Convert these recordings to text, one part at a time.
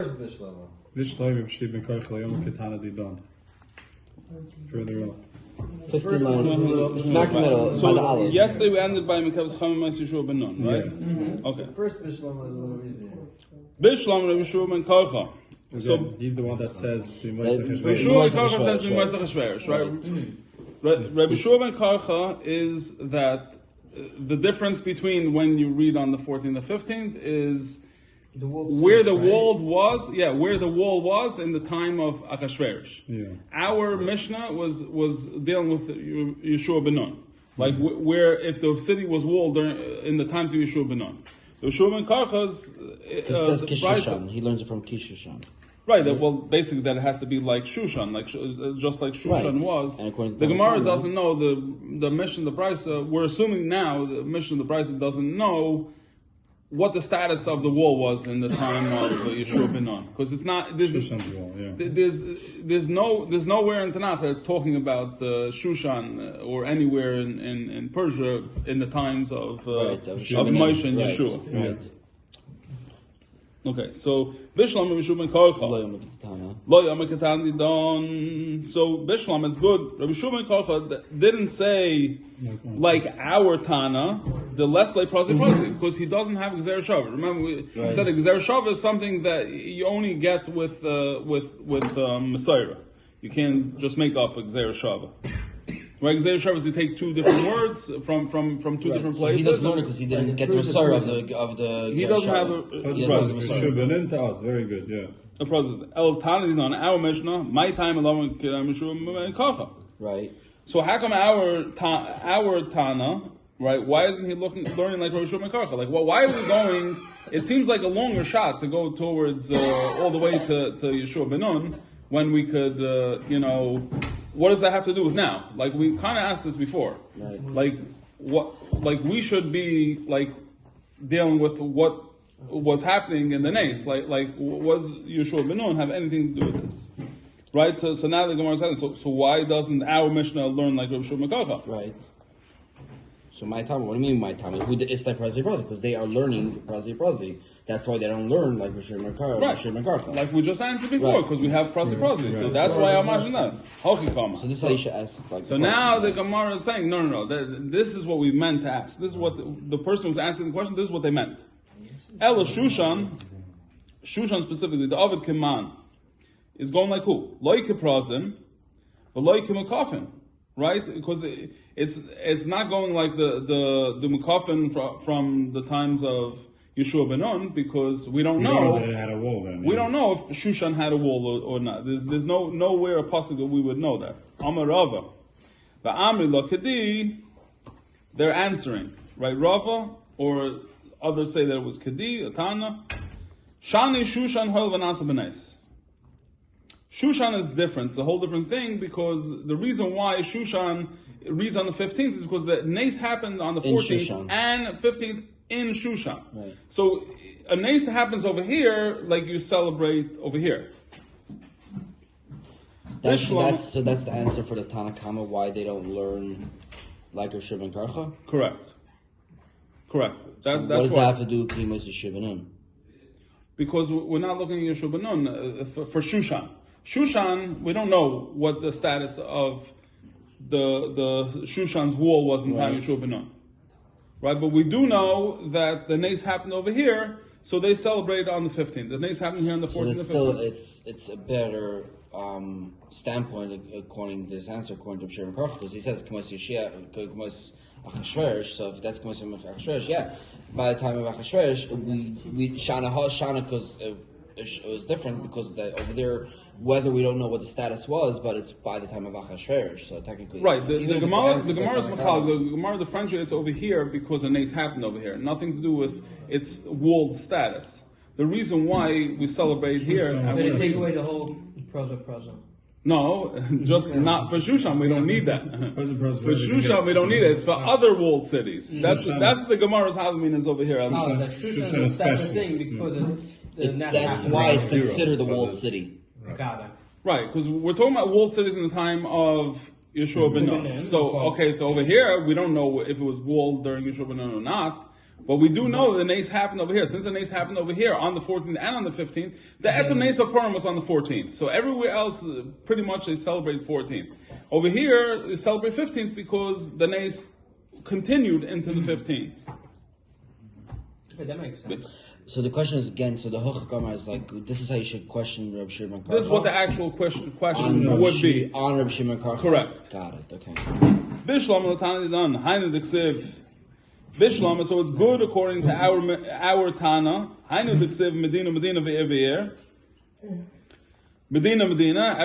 Bishlama. Bishlama b'shib b'koich l'yom ketana didon. Further up. 15 lines. Smack in the middle, by the olive. Yesterday we ended by Mekav's Chamim Mas Yeshua ben Nun, right? Yeah. Mm-hmm. Okay. First Bishlama is a little easier. Bishlama Rabbi Yeshua ben Karcha. So he's the one that says the Rabbi Yeshua ben Karcha says the Moisach HaShverish, right? Rabbi Yeshua ben Karcha is that the difference between when you read on the 14th and the 15th is where the wall was, where the wall was in the time of Achashverosh. Yeah. Our Mishnah was dealing with Yeshua ben Nun, like where if the city was walled in the times of Yeshua ben Nun. Yeshua ben Karcha's It says Kishushan. He learns it from Kishushan. Right. Well, basically, that has to be like Shushan, just like Shushan was. The Gemara doesn't know the Mishnah, the Brisa. We're assuming now the Mishnah, the Brisa doesn't know what the status of the wall was in the time of Yeshua ben Nun, because it's not. There's nowhere in Tanakh that's talking about Shushan or anywhere in Persia in the times of Moshe and Yeshua. Right. Okay, so Bishlam and Yeshua ben Karcha. Lo Yom Ketana Didon. So Bishlam is good. Rabbi Yeshua ben Karcha didn't say like our Tana, the less like Prasi, because he doesn't have Gzer Shava. Remember, we said that Gzer Shava is something that you only get with Messiah. You can't just make up a Gzer Shava. Right, Gzer Shava is you take two different words from two different places. He doesn't learn it because he didn't get the Messiah of the. He doesn't have a. Very good, yeah. A process. El Tana is on our Mishnah. My time alone and Kacha. Right. So how come our Tana, right? Why isn't he learning like Rosh Hashanah? Like, well, why are we going? It seems like a longer shot to go towards all the way to Yeshua ben Nun when we could, what does that have to do with now? Like we kind of asked this before. Right. Like what? We should be like dealing with what was happening in the Nace. Like was Yeshua ben Nun have anything to do with this? Right. So now the Gemara says so why doesn't our Mishnah learn like Rav Shua ben Karcha? Right. So my time. What do you mean my time? Who it's like Prazi because they are learning Prazi. That's why they don't learn like Rosh Hashanah. Like we just answered before, because we have Prazi. So that's why I'm asking that. So this is how you should ask. Like, so now the Gemara is saying, no. This is what we meant to ask. This is what the person who's asking the question. This is what they meant. Ela Shushan specifically, the Ovid Keman is going like who? Loike Prazim, but Loike Mekafin, right? Because it's not going like the Mekafin from the times of Yeshua ben Nun, because we don't know that it had a wall then. We don't know if Shushan had a wall or not. There's nowhere possible we would know that. Amar Rava, the Amri Lo Kedi, they're answering right. Rava or others say that it was Kedi, Atana. Shani Shushan Hoil Vanasa Benes. Shushan is different. It's a whole different thing because the reason why Shushan reads on the 15th is because the Nace happened on the 14th and 15th in Shushan. Right. So a Nace happens over here like you celebrate over here. That's the answer for the Tanakama why they don't learn like Rosh ben Karcha? Correct. That's what does why. that have to do with Kimos Yeshua ben Nun? Because we're not looking at Yeshua ben Nun for Shushan. Shushan, we don't know what the status of the Shushan's wall was in time of Yeshua ben Nun. Right, but we do know that the Nace happened over here, so they celebrate on the 15th. The Nace happened here on the 14th. So it's a better standpoint according to this answer, according to Shimon Karch, because he says K'mos Achashverosh. So if that's K'mos Achashverosh, by the time of Achashverosh, we Shana because it was different because over there, whether we don't know what the status was, but it's by the time of Achashverosh, so technically... Right, the Gemara is Machal, the Gemara differentiates over here because a Nace happened over here. Nothing to do with its walled status. The reason why we celebrate here... So they take away the whole Praza. No, just not for Shushan, we don't need that. For Shushan, we don't need it. It's for other walled cities. That's the Gemara's Havamina is over here. Shushan is a separate thing because that's why it's considered the walled city. Right, because we're talking about walled cities in the time of Yeshua ben Nun. So over here, we don't know if it was walled during Yeshua ben Nun or not. But we do know the nace happened over here. Since the nace happened over here on the 14th and on the 15th, the Etzem Nace of Purim was on the 14th. So everywhere else, pretty much they celebrate 14th. Over here, they celebrate 15th because the nace continued into the 15th. Okay, that makes sense. So the question is again. So the Hochakama is like, this is how you should question Reb Shimon Karcha. This is what the actual question on would be. On Reb Shimon Karcha. Correct. Got it. Okay. Bishlam l'tana didan hainu diksiv. Bishlam, so it's good according to our Tana. Hainu diksiv Medina ve'er. Medina,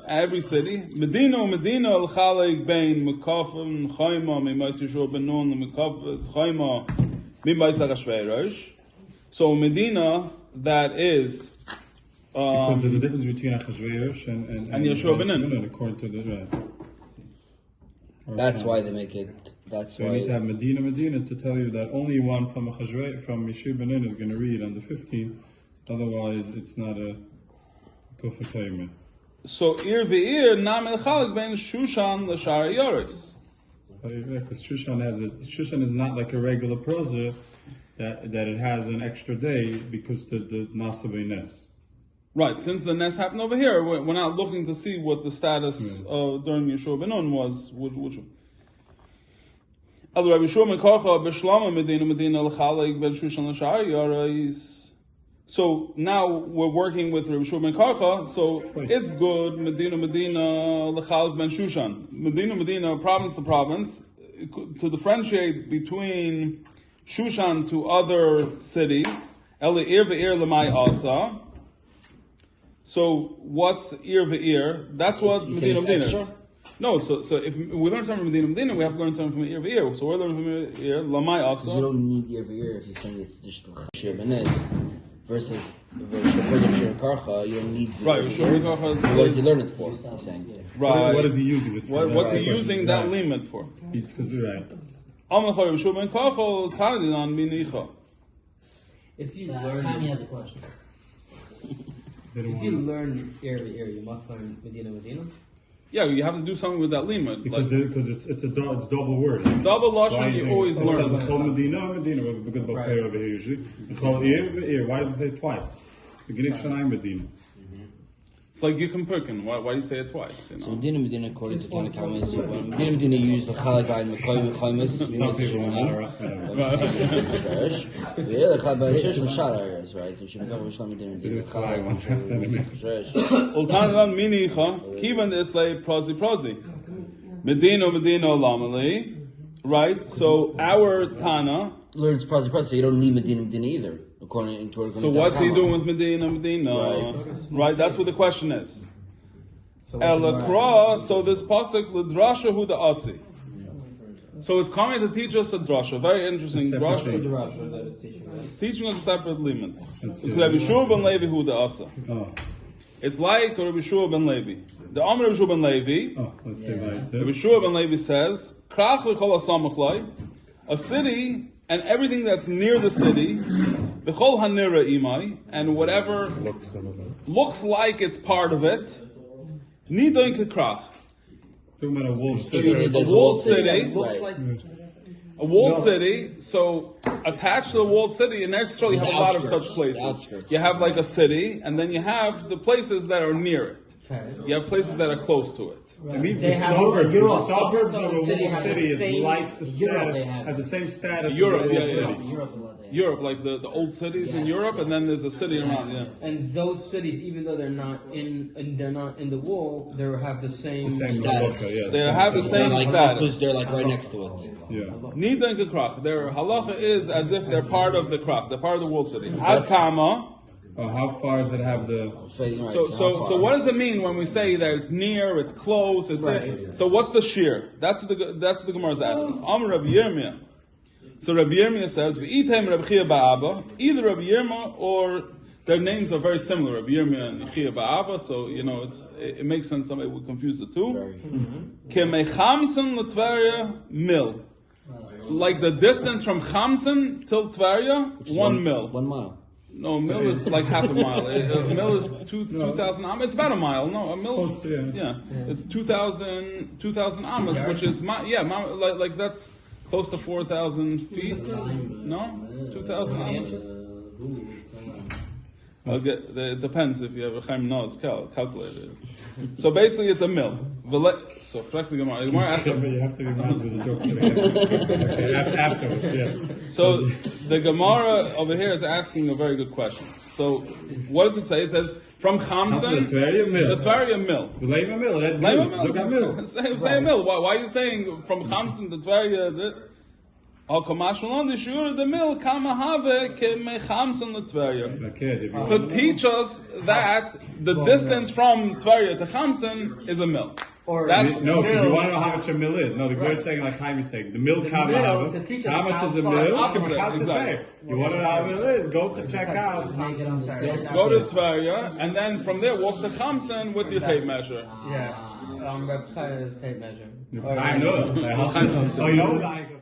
every city. Medina l'chaleg bein mekafim chayma mimais Yeshua ben Nun l'mekafis chayma mimais Achashverosh. So Medina, that is because there's a difference between Achashverosh and Yeshua ben Nun. According to the That's why they make it. That's so you why. need to have Medina to tell you that only one from Yeshua ben Nun is going to read on the 15th. Otherwise, it's not a kufar claimant. So Ir ve'ir nam el chaleg ben Shushan l'shar yoris. Because Shushan is not like a regular prosa that it has an extra day because the Nasabay Nes. Right, since the Nes happened over here, we're not looking to see what the status during Yeshua ben Nun was. Other Rabbi Yeshua ben Karcha b'shlama Medina l'chaleg ben Shushan l'shar yoris. So now we're working with Rabbi Yeshua ben Karcha, so it's good, Medina, l'chaleg ben Shushan. Medina, province to province, to differentiate between Shushan to other cities, Eli ir ve'ir l'mai asa. So what's ir ve'ir? That's what Medina is. No, so if we learn something from Medina, we have to learn something from ir ve'ir. So we're learning from ir l'mai asa. You don't need year for year if you're saying it's just Shir Benes versus Shir Karcha. You don't need Right, Shir Karcha is. What does he learn it for? You're saying. Right. What is he using it for? What's he using that limit for? Because we're right. If you Sammy learn, has a question. if you learn area, you must learn Medina. Yeah, you have to do something with that limit. Because it's double word. Double lashon, you always learn. The whole Medina, we're good about prayer over here usually. The whole ear, why does it say twice? The Gnik Shanai Medina. It's like you can Perkin. Why do you say it twice? You know? So Medina, according to Tana Kama, is when Medina use the Chalagai and Mekoy Chaimis. Some people are not around. Yeah, the Chalagai Shushan l'shar areas, right? You should go with Medina. It's why I want that. Ultanan minicha, kivan islay prozi. Medina lamali. Right? So our Tana learns Prazi, so you don't need Medina either. According to so what's he doing with Medina? Right, that's what the question is. Elakra, so this pasuk l'drasha hu da'asi. So it's coming to teach us a drasha, very interesting drasha. It's teaching us a separate limit. Rabbi Yeshua ben Levi hu da'asa. It's like Rabbi Yeshua ben Levi. The Amr Rabbi Yeshua ben Levi. Let's say right. Rabbi Yeshua ben Levi says, Krach v'chol asamachlai, a city and everything that's near the city, the chol hanira imai, and whatever looks like it's part of it, nidoin kekrach. Talking about a walled city. A walled city. Looks like A walled city, so attached to the walled city, in Eretz Yisrael you have a lot of such places. You have like a city, and then you have the places that are near it. You have places that are close to it. It means They the have suburbs. Europe. The suburbs of a walled City has city the is same- like the Europe status, they have. has the same status Europe, as a walled yeah, city. yeah. Europe a lot there. Europe, like the old cities in Europe, and then there's a city around. Yeah. and those cities, even though they're not in the wall, they have the same. Same Status. halacha, yeah. They have the same Like, status. because they're like right next to it. Yeah. Nida and Krach. Their halacha is as if they're part of the Krach. They're part of the walled city. Ad kama. How far does it have the? So what does it mean when we say that it's near, it's close, it's there? So what's the shear? That's what the Gemara is asking. Amar Rabbi Yirmiyah. So Rabbi Yirmiyah says, "V'item Rabbi Chia ba'Abba." Either Rabbi Yirmiyah or their names are very similar, Rabbi Yirmiyah and Chia ba'Abba. So it makes sense. Somebody would confuse the two. Kemechamsen l'Tveria mil. Like the distance from Chamsen till Tveria, 1 mil. 1 mile. No, a mil is like half a mile. A mil is 2,000 amas. It's about a mile. No, a mil is, Close to, yeah. It's 2,000 amas, which is, like that's close to 4,000 feet. No, 2,000 amas. It depends if you have a Chaim Noah's calculator. So basically, it's a mil. So, you have to be nice with the jokes okay, afterwards. Yeah. So the Gemara over here is asking a very good question. So what does it say? It says from Chamsen, the Tvaria mil. Say a mil. Why are you saying from Chamsen the Tvaria? The mil to teach us that the distance from Tvaria to Chamsen is a mil. Because you want to know how much a mil is. No, the Gemara is saying like Chaim is saying, the mil kama hava. How much is a mil? Exactly. You want to know how it is? Go to check out. Make it understand. Go to Tvaria, and then from there walk to Chamsen with your tape measure. Yeah. Reb Chai is tape measure. I know. Oh, you know.